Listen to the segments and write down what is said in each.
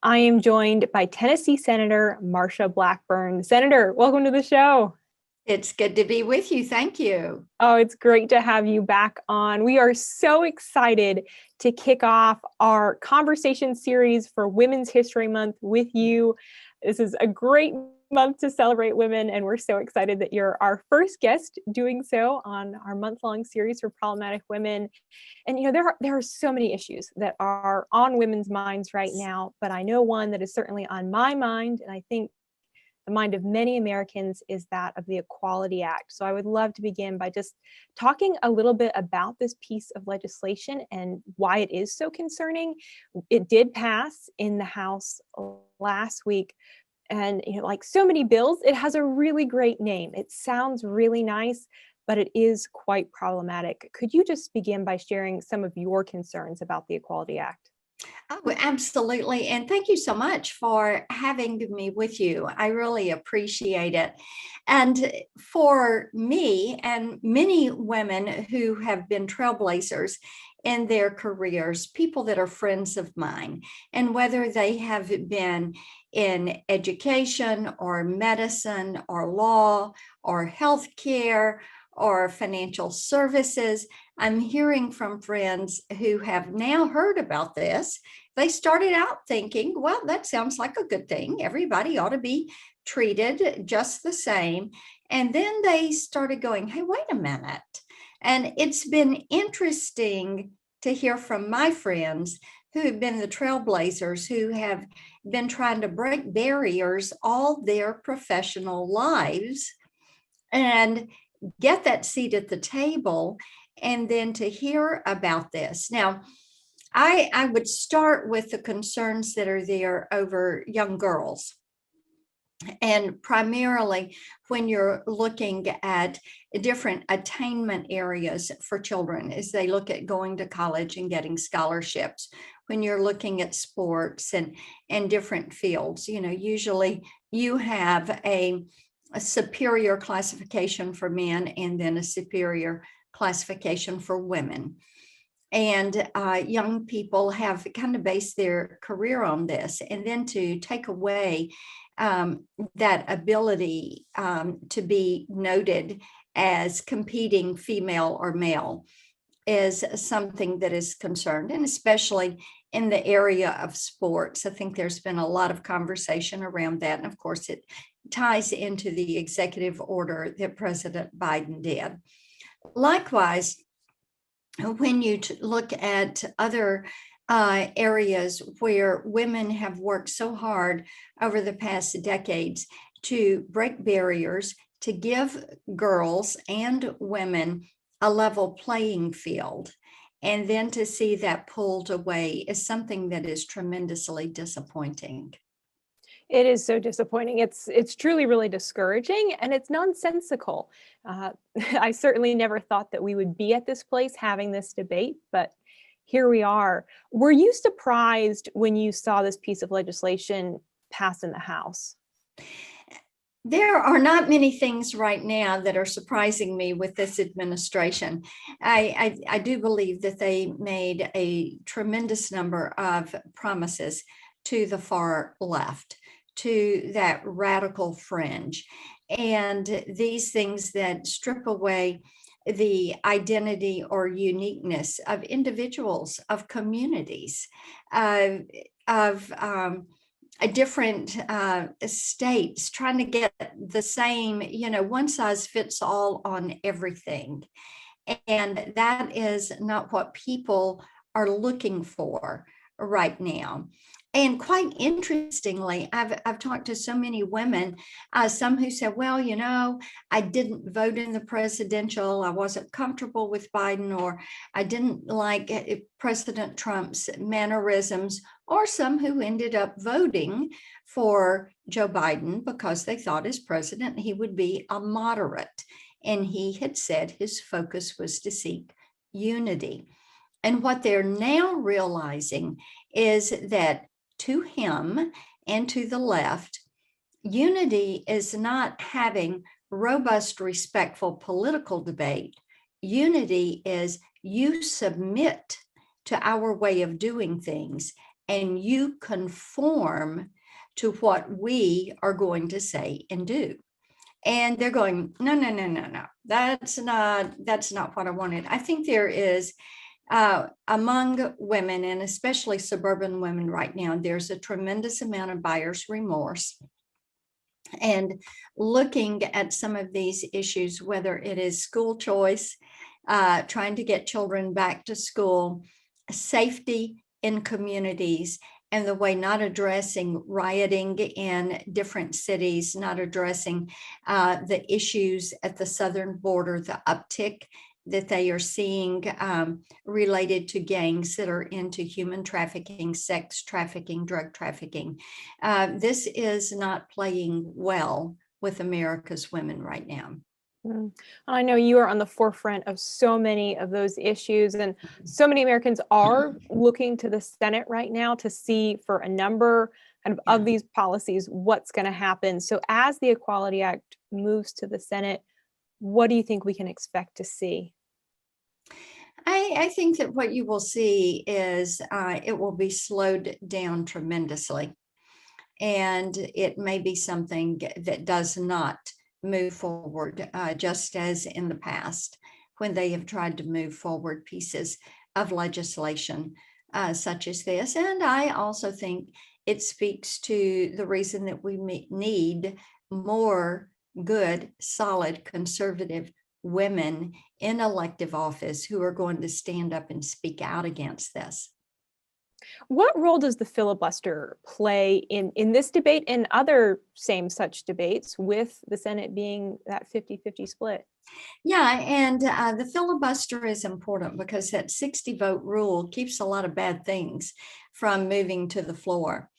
I am joined by Tennessee Senator Marsha Blackburn. Senator, welcome to the show. It's good to be with you. Thank you. Oh, it's great to have you back on. We are so excited to kick off our conversation series for Women's History Month with you. This is a great month to celebrate women, and we're so excited that you're our first guest doing so on our month-long series for problematic women. And there are so many issues that are on women's minds right now, but I know one that is certainly on my mind, and I think the mind of many Americans is that of the Equality Act. So I would love to begin by just talking a little bit about this piece of legislation and why it is so concerning. It did pass in the House last week. And like so many bills, it has a really great name. It sounds really nice, but it is quite problematic. Could you just begin by sharing some of your concerns about the Equality Act? Oh, absolutely. And thank you so much for having me with you. I really appreciate it. And for me and many women who have been trailblazers in their careers, people that are friends of mine, and whether they have been in education or medicine or law or healthcare or financial services, I'm hearing from friends who have now heard about this. They started out thinking, well, that sounds like a good thing. Everybody ought to be treated just the same. And then they started going, hey, wait a minute. And it's been interesting to hear from my friends who have been the trailblazers, who have been trying to break barriers all their professional lives and get that seat at the table, and then to hear about this. Now, I would start with the concerns that are there over young girls. And primarily when you're looking at different attainment areas for children as they look at going to college and getting scholarships, when you're looking at sports and different fields, usually you have a superior classification for men and then a superior classification for women. And young people have kind of based their career on this. And then to take away that ability to be noted as competing female or male is something that is concerned, and especially in the area of sports. I think there's been a lot of conversation around that. And of course, it ties into the executive order that President Biden did. Likewise, when you look at other areas where women have worked so hard over the past decades to break barriers, to give girls and women a level playing field, and then to see that pulled away is something that is tremendously disappointing. It is so disappointing. It's truly really discouraging, and it's nonsensical. Uh, I certainly never thought that we would be at this place having this debate, but here we are. Were you surprised when you saw this piece of legislation pass in the House? There are not many things right now that are surprising me with this administration. I do believe that they made a tremendous number of promises to the far left, to that radical fringe, and these things that strip away the identity or uniqueness of individuals, of communities, of different states, trying to get the same, one size fits all on everything. And that is not what people are looking for right now. And quite interestingly, I've talked to so many women, some who said, well, I didn't vote in the presidential, I wasn't comfortable with Biden, or I didn't like President Trump's mannerisms, or some who ended up voting for Joe Biden because they thought as president he would be a moderate. And he had said his focus was to seek unity. And what they're now realizing is that to him and to the left, unity is not having robust, respectful political debate. Unity is you submit to our way of doing things, and you conform to what we are going to say and do. And they're going, no, no, no, no, no. That's not what I wanted. I think there is among women, and especially suburban women right now, there's a tremendous amount of buyer's remorse. And looking at some of these issues, whether it is school choice, trying to get children back to school, safety in communities, and the way not addressing rioting in different cities, not addressing the issues at the southern border, the uptick that they are seeing related to gangs that are into human trafficking, sex trafficking, drug trafficking. This is not playing well with America's women right now. I know you are on the forefront of so many of those issues, and so many Americans are looking to the Senate right now to see for a number of these policies what's going to happen. So as the Equality Act moves to the Senate, what do you think we can expect to see? I think that what you will see is it will be slowed down tremendously. And it may be something that does not move forward, just as in the past when they have tried to move forward pieces of legislation such as this. And I also think it speaks to the reason that we need more good, solid, conservative women in elective office who are going to stand up and speak out against this. What role does the filibuster play in this debate and other same such debates, with the Senate being that 50-50 split? Yeah, and the filibuster is important because that 60 vote rule keeps a lot of bad things from moving to the floor.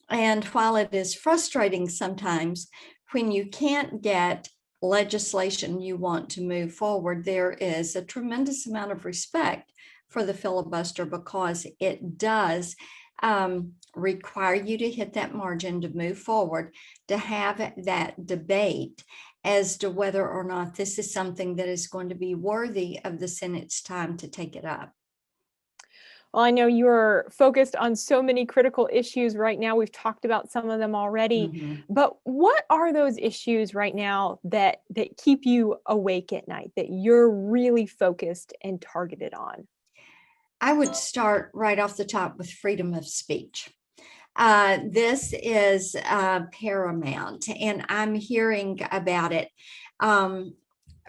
And while it is frustrating sometimes when you can't get legislation you want to move forward, there is a tremendous amount of respect for the filibuster because it does require you to hit that margin to move forward, to have that debate as to whether or not this is something that is going to be worthy of the Senate's time to take it up. Well, I know you're focused on so many critical issues right now. We've talked about some of them already, but what are those issues right now that keep you awake at night, that you're really focused and targeted on? I would start right off the top with freedom of speech. This is paramount, and I'm hearing about it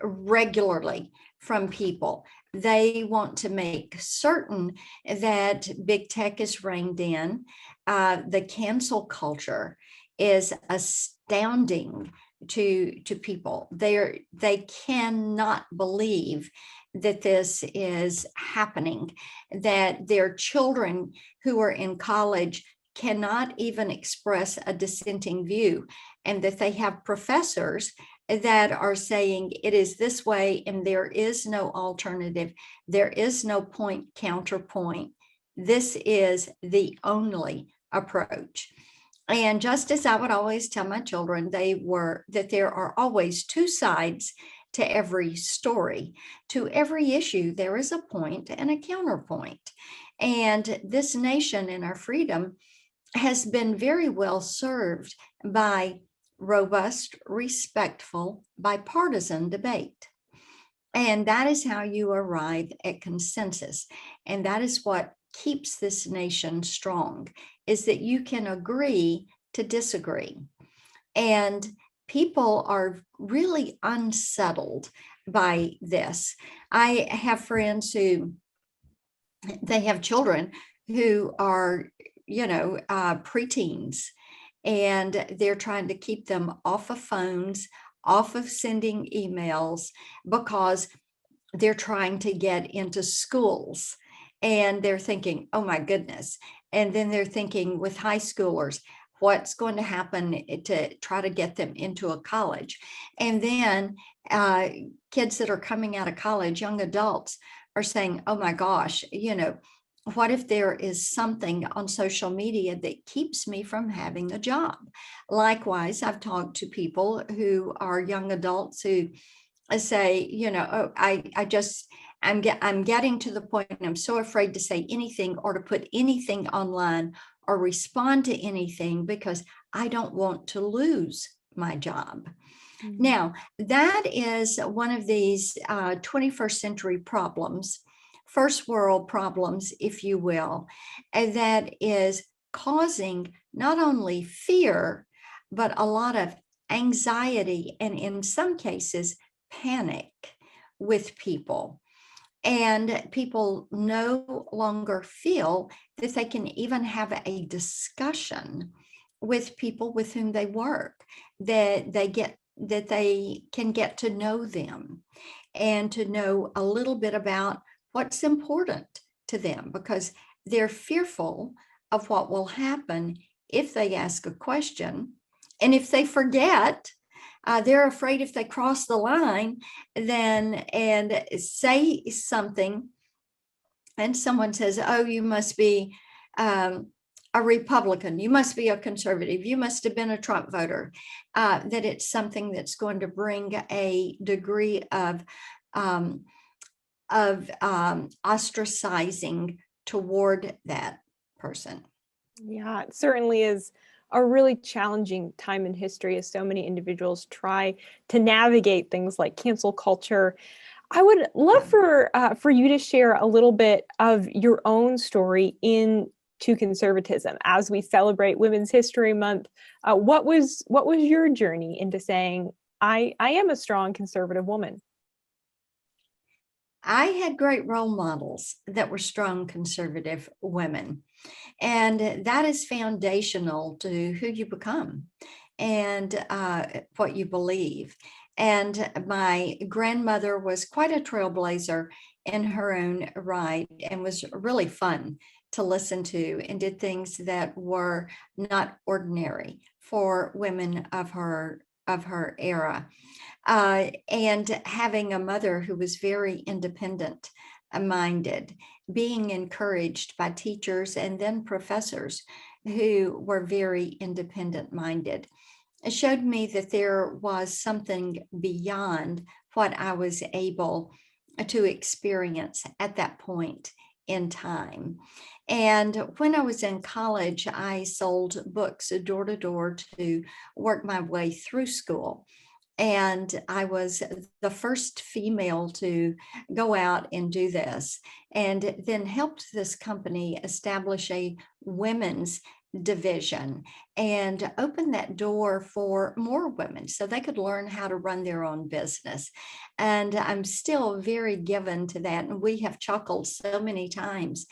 regularly from people. They want to make certain that big tech is reined in. The cancel culture is astounding to people. They cannot believe that this is happening, that their children who are in college cannot even express a dissenting view, and that they have professors that are saying it is this way and there is no alternative. There is no point counterpoint. This is the only approach. And just as I would always tell my children, that there are always two sides to every story. To every issue, there is a point and a counterpoint. And this nation and our freedom has been very well served by robust, respectful, bipartisan debate. And that is how you arrive at consensus. And that is what keeps this nation strong, is that you can agree to disagree. And people are really unsettled by this. I have friends who, they have children who are, preteens, and they're trying to keep them off of phones, off of sending emails, because they're trying to get into schools. And they're thinking, oh my goodness. And then they're thinking with high schoolers, what's going to happen to try to get them into a college? And then kids that are coming out of college, young adults, are saying, oh my gosh, what if there is something on social media that keeps me from having a job? Likewise, I've talked to people who are young adults who say, oh, I'm getting to the point, I'm so afraid to say anything or to put anything online or respond to anything because I don't want to lose my job. Now, that is one of these 21st century problems, first world problems, if you will, and that is causing not only fear, but a lot of anxiety and in some cases, panic with people. And people no longer feel that they can even have a discussion with people with whom they work, that they can get to know them and to know a little bit about what's important to them, because they're fearful of what will happen if they ask a question. And if they forget, they're afraid if they cross the line then and say something and someone says, oh, you must be a Republican, you must be a conservative, you must have been a Trump voter, that it's something that's going to bring a degree of ostracizing toward that person. Yeah, it certainly is a really challenging time in history as so many individuals try to navigate things like cancel culture. I would love for you to share a little bit of your own story into conservatism as we celebrate Women's History Month. What was your journey into saying I am a strong conservative woman? I had great role models that were strong conservative women. And that is foundational to who you become and what you believe. And my grandmother was quite a trailblazer in her own right and was really fun to listen to and did things that were not ordinary for women of her era. And having a mother who was very independent minded, being encouraged by teachers and then professors who were very independent minded. It showed me that there was something beyond what I was able to experience at that point in time. And when I was in college, I sold books door to door to work my way through school. And I was the first female to go out and do this, and then helped this company establish a women's division and open that door for more women so they could learn how to run their own business. And I'm still very given to that. And we have chuckled so many times.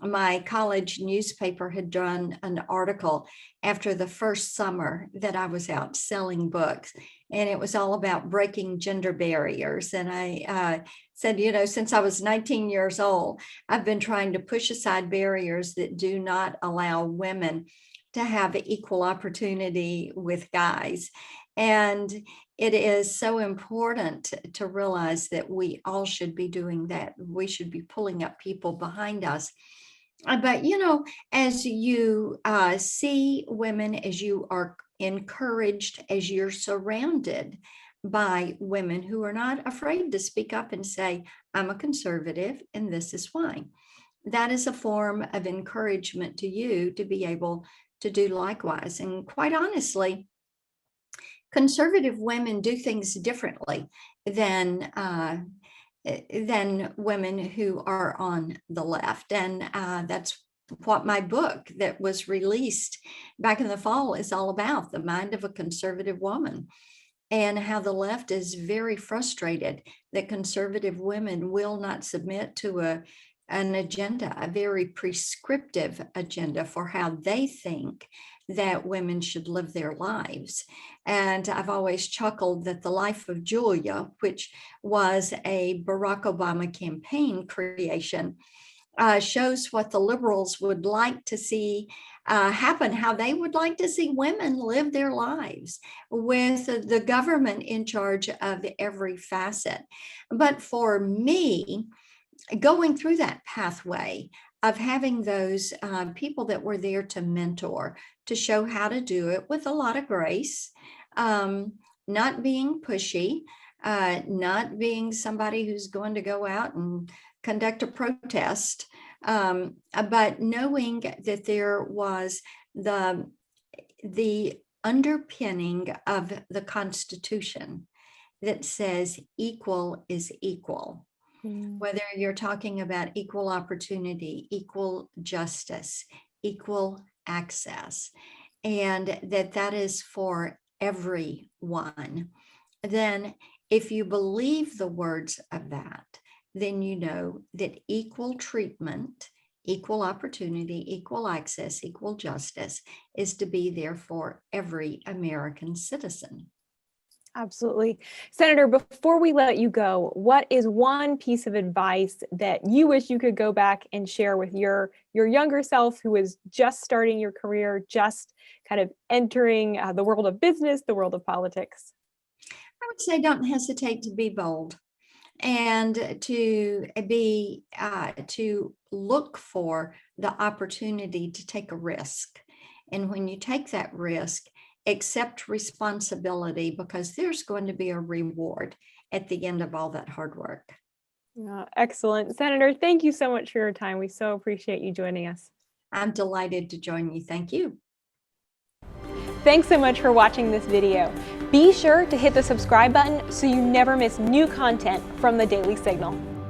My college newspaper had done an article after the first summer that I was out selling books, and it was all about breaking gender barriers. And I said, since I was 19 years old, I've been trying to push aside barriers that do not allow women to have equal opportunity with guys. And it is so important to realize that we all should be doing that. We should be pulling up people behind us. But, as you see women, as you are encouraged, as you're surrounded by women who are not afraid to speak up and say, I'm a conservative and this is why. That is a form of encouragement to you to be able to do likewise. And quite honestly, conservative women do things differently than women who are on the left. And that's what my book that was released back in the fall is all about, The Mind of a Conservative Woman, and how the left is very frustrated that conservative women will not submit to an agenda, a very prescriptive agenda for how they think that women should live their lives. And I've always chuckled that The Life of Julia, which was a Barack Obama campaign creation, shows what the liberals would like to see happen, how they would like to see women live their lives with the government in charge of every facet. But for me, going through that pathway of having those people that were there to mentor, to show how to do it with a lot of grace, not being pushy, not being somebody who's going to go out and conduct a protest, but knowing that there was the underpinning of the Constitution that says equal is equal. Whether you're talking about equal opportunity, equal justice, equal access, and that is for everyone, then if you believe the words of that, then you know that equal treatment, equal opportunity, equal access, equal justice is to be there for every American citizen. Absolutely. Senator, before we let you go, what is one piece of advice that you wish you could go back and share with your younger self who is just starting your career, just kind of entering the world of business, the world of politics? I would say don't hesitate to be bold and to look for the opportunity to take a risk. And when you take that risk, accept responsibility, because there's going to be a reward at the end of all that hard work. Excellent. Senator, thank you so much for your time. We so appreciate you joining us. I'm delighted to join you. Thank you. Thanks so much for watching this video. Be sure to hit the subscribe button so you never miss new content from the Daily Signal.